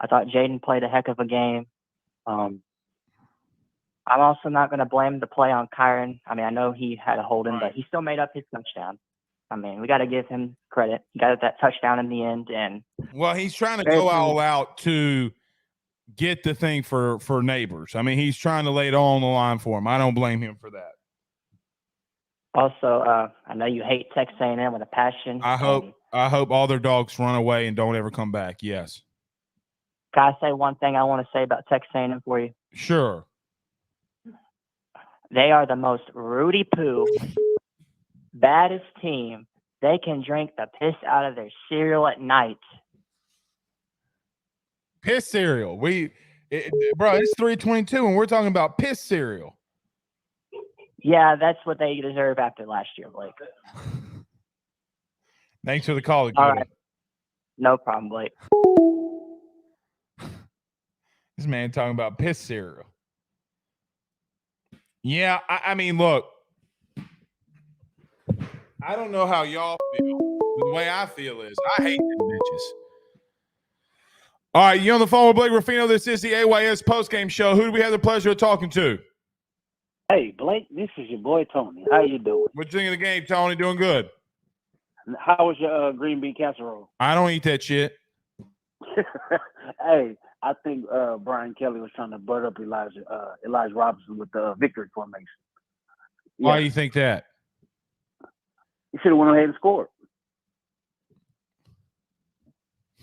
I thought Jaden played a heck of a game. I'm also not going to blame the play on Kyron. I mean, I know he had a holding, but he still made up his touchdown. I mean, we got to give him credit. He got that touchdown in the end. And well, he's trying to go all out to get the thing for Neighbors. I mean, he's trying to lay it all on the line for him. I don't blame him for that. Also, I know you hate Texas A&M with a passion. I hope all their dogs run away and don't ever come back. Yes. Can I say one thing I want to say about Texas A&M for you? Sure. They are the most Rudy Poo, baddest team. They can drink the piss out of their cereal at night. Piss cereal. Bro, it's 3:22 and we're talking about piss cereal. Yeah, that's what they deserve after last year, Blake. Thanks for the call, Dakota. All right. No problem, Blake. This man talking about piss cereal. Yeah, I mean, look, I don't know how y'all feel. The way I feel is I hate them bitches. All right, you're on the phone with Blake Ruffino. This is the AYS postgame show. Who do we have the pleasure of talking to? Hey, Blake, this is your boy, Tony. How you doing? What you think of the game, Tony? Doing good. How was your green bean casserole? I don't eat that shit. Hey, I think Brian Kelly was trying to butt up Elijah Robinson with the victory formation. Yeah. Why do you think that? He should have went ahead and scored.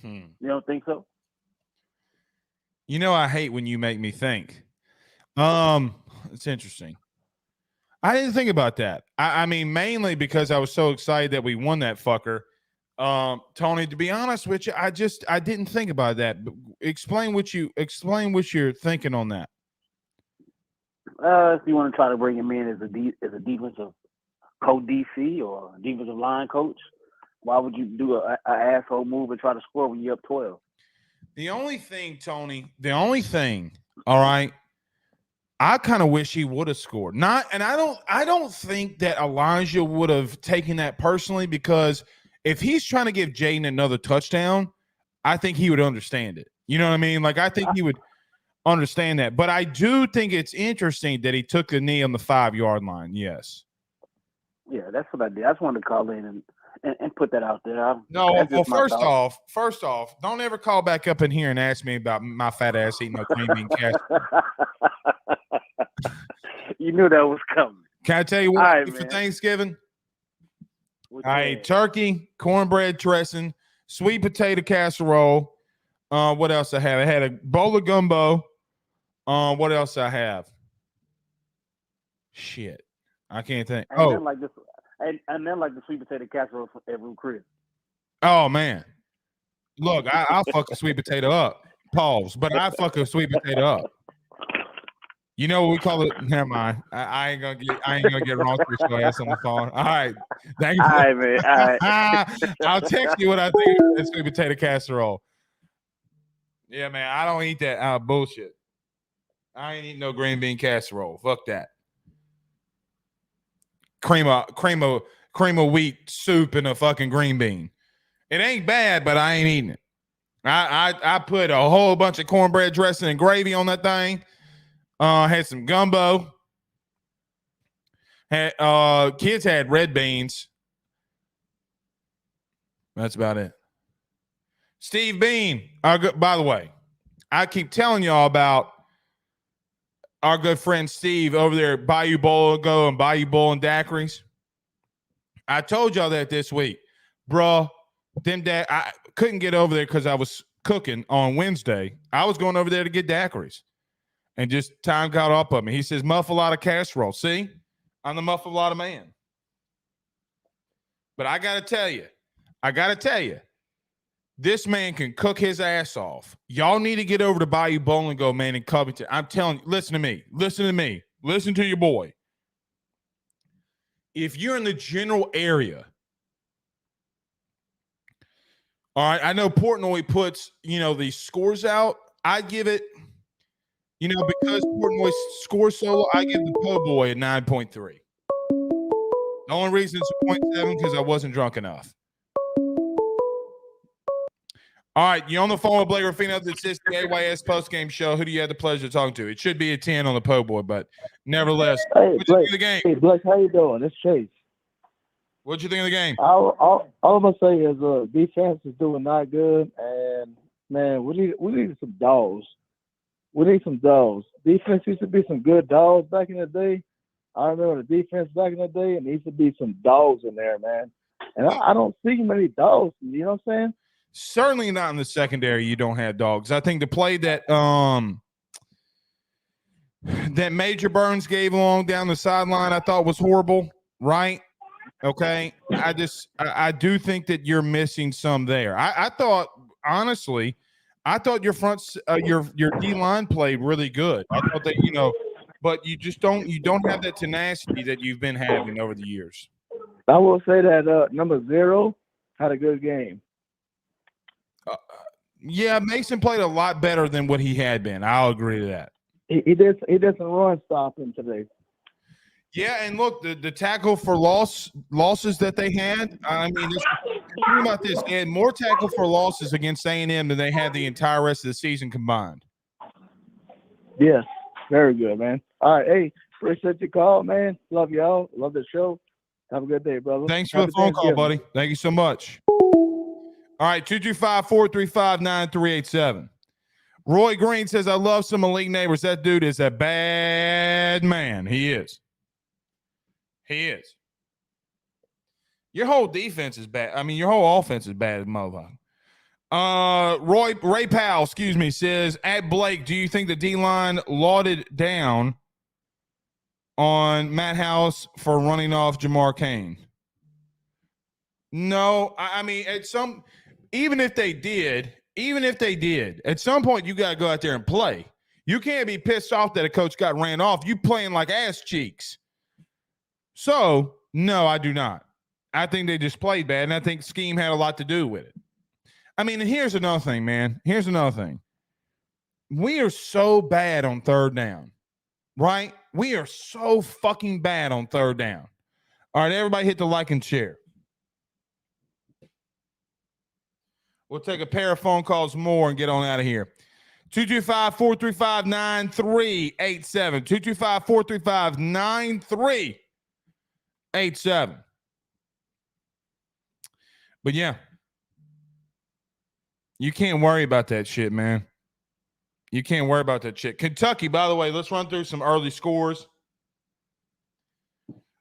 You You don't think so? I hate when you make me think. It's interesting. I didn't think about that. I mean, mainly because I was so excited that we won that fucker. Tony, to be honest with you, I didn't think about that. Explain what you're thinking on that. If you want to try to bring him in as a defensive co-DC or defensive line coach, why would you do a asshole move and try to score when you're up 12? The only thing, Tony, all right, I kind of wish he would have scored. I don't think that Elijah would have taken that personally, because if he's trying to give Jaden another touchdown, I think he would understand it. You know what I mean? Like, I think he would understand that. But I do think it's interesting that he took the knee on the 5-yard line. Yes. Yeah, that's what I did. I just wanted to call in and put that out there. Well, first off, don't ever call back up in here and ask me about my fat ass eating no green bean casserole. You knew that was coming. Can I tell you what I did for Thanksgiving? I ate turkey, cornbread dressing, sweet potato casserole. What else I have? I had a bowl of gumbo. What else I have? Shit, I can't think. And then like the sweet potato casserole at Root Chris. Oh man, look, I'll fuck a sweet potato up. Pause, but I fuck a sweet potato up. You know what we call it? Never mind. I ain't gonna get wrong with your ass on the phone. All right, thank you. All right, man. All right. I'll text you what I think of that sweet potato casserole. Yeah, man, I don't eat that bullshit. I ain't eating no green bean casserole. Fuck that. Cream of wheat soup and a fucking green bean. It ain't bad, but I ain't eating it. I put a whole bunch of cornbread dressing and gravy on that thing. Had some gumbo. Kids had red beans. That's about it. Steve Bean. By the way, I keep telling y'all about our good friend Steve over there at Bayou Bowl Go and Bayou Bowl and Daiquiris. I told y'all that this week. Bruh, I couldn't get over there because I was cooking on Wednesday. I was going over there to get daiquiris. And just time got up on me. He says, muffalata casserole. See? I'm the muffalata man. But I got to tell you, this man can cook his ass off. Y'all need to get over to Bayou Bowl and Go, man, in Covington. I'm telling you, listen to me. Listen to your boy. If you're in the general area, all right, I know Portnoy puts, these scores out. I give it, because Portnoy scores so low, I give the po' boy a 9.3. The only reason it's a 0.7 because I wasn't drunk enough. All right, you're on the phone with Blake Ruffino. This is the AYS postgame show. Who do you have the pleasure of talking to? It should be a 10 on the po' boy, but nevertheless, Hey, what'd you think of the game? Hey, Blake, how you doing? It's Chase. What'd you think of the game? All I'm gonna say is defense is doing not good, and man, we need some dogs. We need some dogs. Defense used to be some good dogs back in the day. I remember the defense back in the day, and there used to be some dogs in there, man. And I don't see many dogs. You know what I'm saying? Certainly not in the secondary. You don't have dogs. I think the play that that Major Burns gave along down the sideline, I thought was horrible. Right? Okay. I do think that you're missing some there. I thought, honestly, your your D line played really good. I thought that, but you don't have that tenacity that you've been having over the years. I will say that number 0 had a good game. Yeah, Mason played a lot better than what he had been. I'll agree to that. He did some run stopping today. Yeah, and look, the tackle for losses that they had. I mean, think about this: they had more tackle for losses against A&M than they had the entire rest of the season combined. Yes, very good, man. All right, hey, appreciate your call, man. Love y'all. Love the show. Have a good day, brother. Thanks for the phone call, buddy. Thank you so much. All right, 225-435-9387. Roy Green says, I love some Malik Neighbors. That dude is a bad man. He is. He is. Your whole defense is bad. I mean, your whole offense is bad as motherfucker. Ray Powell, says, at Blake, do you think the D-line lauded down on Matt House for running off Jamar Cain? No, I mean, even if they did, at some point you got to go out there and play. You can't be pissed off that a coach got ran off. You playing like ass cheeks. So, no, I do not. I think they just played bad, and I think scheme had a lot to do with it. I mean, and here's another thing, man. Here's another thing. We are so bad on third down, right? We are so fucking bad on third down. All right, everybody hit the like and share. We'll take a pair of phone calls more and get on out of here. 225-435-9387. 225-435-9387. But yeah, you can't worry about that shit, man. You can't worry about that shit. Kentucky, by the way, let's run through some early scores.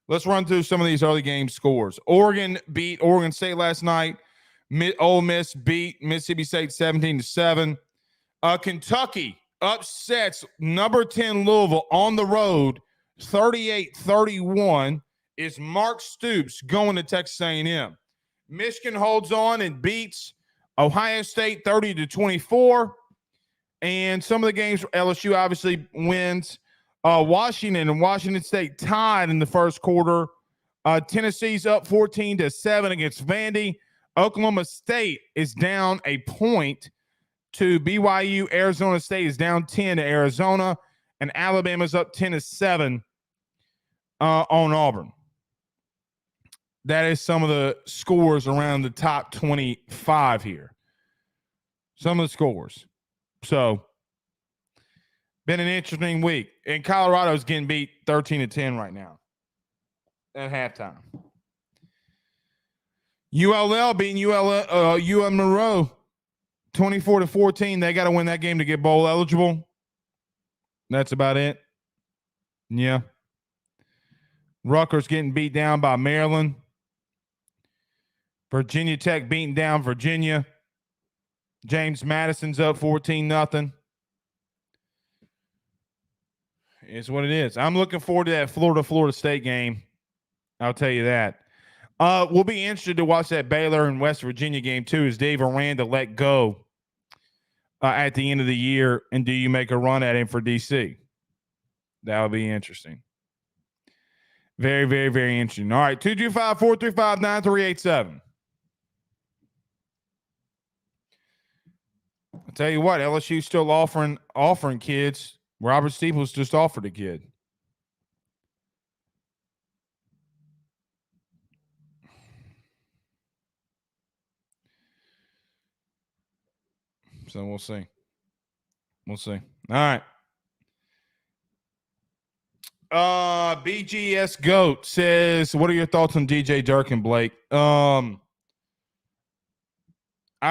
Let's run through some of these early game scores. Oregon beat Oregon State last night. Ole Miss beat Mississippi State 17-7. Kentucky upsets number 10 Louisville on the road 38-31. Is Mark Stoops going to Texas A&M. Michigan holds on and beats Ohio State 30-24. And some of the games, LSU obviously wins. Washington and Washington State tied in the first quarter. Tennessee's up 14-7 against Vandy. Oklahoma State is down a point to BYU. Arizona State is down 10 to Arizona. And Alabama's up 10-7 on Auburn. That is some of the scores around the top 25 here. Some of the scores. So, been an interesting week. And Colorado's getting beat 13-10 right now at halftime. ULL beating UM Monroe 24-14. They got to win that game to get bowl eligible. That's about it. Yeah. Rutgers getting beat down by Maryland. Virginia Tech beating down Virginia. James Madison's up 14-0. It's what it is. I'm looking forward to that Florida State game. I'll tell you that. We'll be interested to watch that Baylor and West Virginia game too. Is Dave Aranda let go at the end of the year, and do you make a run at him for DC? That would be interesting. Very, very, very interesting. All right, 225-435-9387. I'll tell you what, LSU's still offering kids. Robert Steeples just offered a kid. So we'll see. We'll see. All right. BGS Goat says, what are your thoughts on DJ Durkin, Blake? I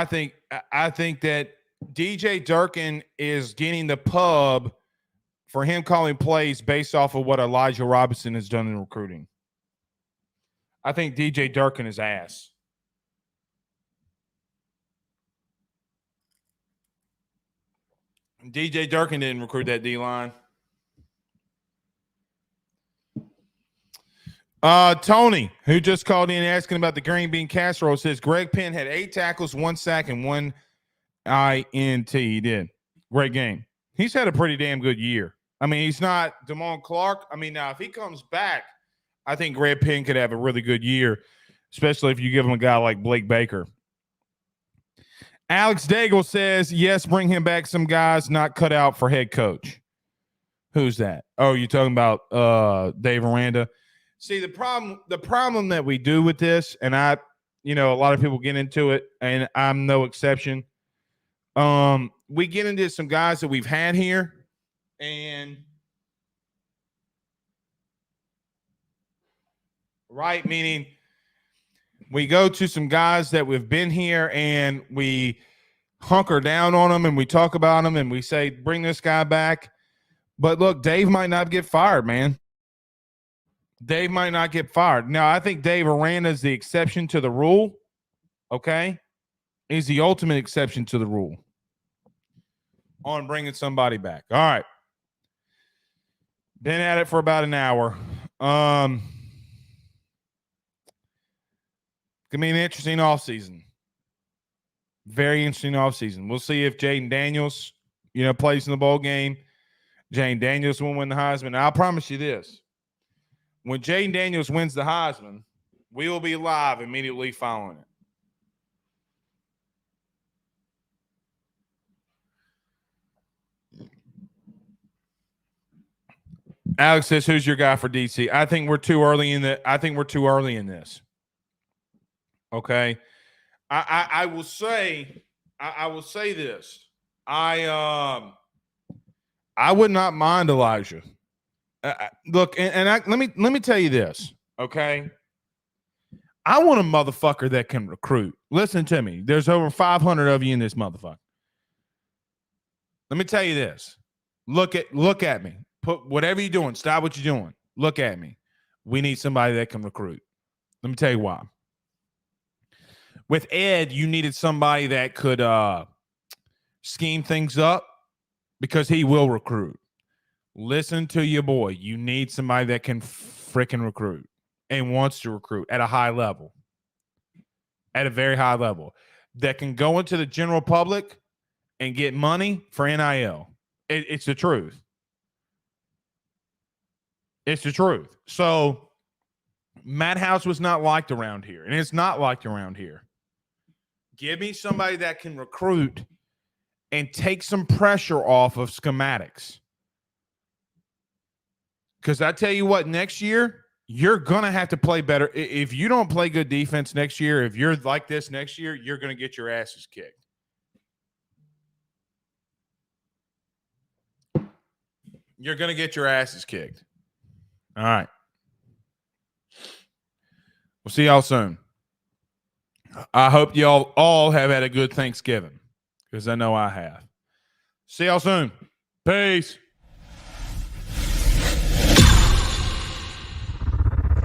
think that DJ Durkin is getting the pub for him calling plays based off of what Elijah Robinson has done in recruiting. I think DJ Durkin is ass. DJ Durkin didn't recruit that D-line. Tony, who just called in asking about the green bean casserole, says Greg Penn had 8 tackles, 1 sack, and 1 INT. He did. Great game. He's had a pretty damn good year. I mean, he's not Damone Clark. I mean, now, if he comes back, I think Greg Penn could have a really good year, especially if you give him a guy like Blake Baker. Alex Daigle says, yes, bring him back. Some guys not cut out for head coach. Who's that? Oh, you're talking about Dave Aranda. See, the problem that we do with this, and a lot of people get into it, and I'm no exception. We get into some guys that we've had here, and right, meaning we go to some guys that we've been here, and we hunker down on him and we talk about him and we say, bring this guy back. But look, Dave might not get fired, man. Dave might not get fired. Now, I think Dave Aranda is the exception to the rule. Okay? He's the ultimate exception to the rule on bringing somebody back. All right. Been at it for about an hour. Gonna be an interesting offseason. Very interesting offseason. We'll see if Jaden Daniels, plays in the bowl game. Jaden Daniels will win the Heisman. Now, I'll promise you this. When Jaden Daniels wins the Heisman, we will be live immediately following it. Alex says, "Who's your guy for DC?" I think we're too early in this. Okay, I will say this. I would not mind Elijah. Look, let me tell you this. Okay, I want a motherfucker that can recruit. Listen to me. There's over 500 of you in this motherfucker. Let me tell you this. Look at me. Put whatever you're doing. Stop what you're doing. Look at me. We need somebody that can recruit. Let me tell you why. With Ed, you needed somebody that could scheme things up because he will recruit. Listen to your boy. You need somebody that can freaking recruit and wants to recruit at a high level, at a very high level, that can go into the general public and get money for NIL. It's the truth. It's the truth. So Matt House was not liked around here, and it's not liked around here. Give me somebody that can recruit and take some pressure off of schematics. Because I tell you what, next year, you're going to have to play better. If you don't play good defense next year, if you're like this next year, you're going to get your asses kicked. You're going to get your asses kicked. All right. We'll see y'all soon. I hope y'all all have had a good Thanksgiving because I know I have. See y'all soon. Peace.